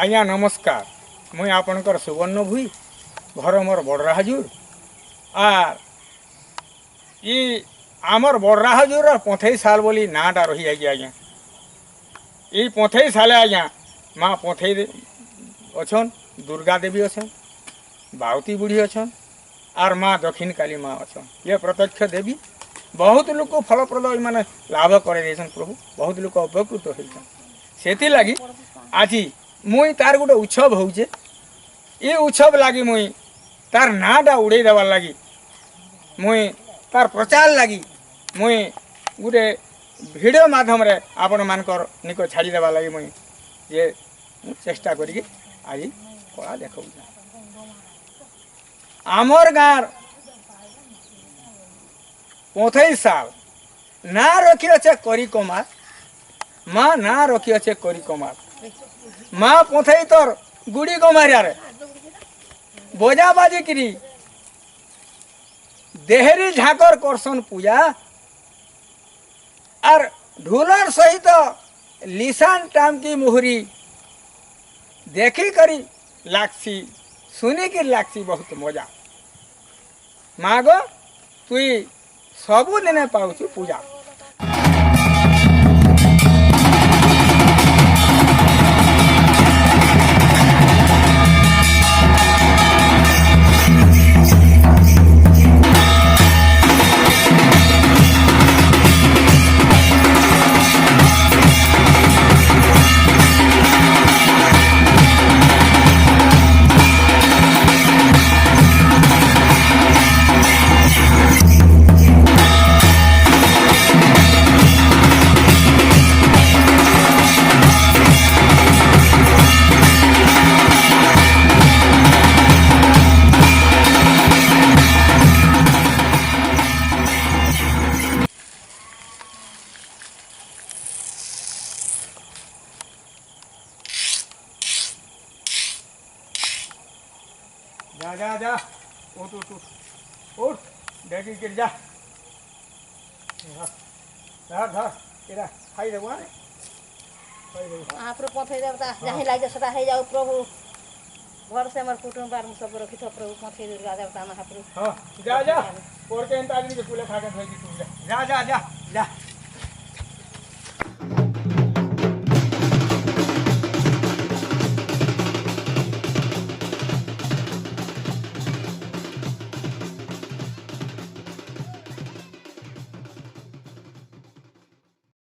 आज्ञा नमस्कार। मुई आपणकर सुवर्ण भूई घर मोर बड़रा हजूर आर ई आमर बड़रा हजूर पंथई साल बोली नाटा रही आज्ञा आज्ञा ई पंथई साले आज्ञा माँ पंथई अच्छन दुर्गा देवी अच्छन बावती बुढ़ी अच्छन आर माँ दक्षिण काली माँ अच्छन ये प्रत्यक्ष देवी बहुत लोग फलप्रद माने लाभ कर प्रभु बहुत लोग उपकृत होइछन सेति लगी आज मुई तार गोटे उत्सव होचे ये उत्सव लगी मुई तार नाटा उड़े देवार लगी मुई तार प्रचार लगी मुई गोटे भिडियो माध्यम रे आपण मानकर निको छाड़ी देवा लगी मुई ये चेष्टा करी आज कला देखौ आमर गाँर पंथई साल ना रखी अच्छे करी कमार माँ ना रखी अच्छे करी कमार माँ पंथई तोर गुड़ी कमारिया रे बजा बाजी करी देहरी झाकर करसन पूजा आर ढोलर सहित लिसान टाम की मुहरी देखी करी लागसी सुनी की लागसी बहुत मजा माँ गो तुई सबु दिने पाउछु पूजा जा जा जा उठ उठ उठ उठ डेगी गिर जा धर धर तेरा खाई देबो ना आप पंथई देवता जहीं लागे सदा हे जाओ प्रभु घर से हमर कुटुंब बार में सब रखी प्रभु पंथई दुर्गा देवता महाप्रभु हां जा जा और के अंत आदमी के कुले खा के भेजी तू जा जा जा जा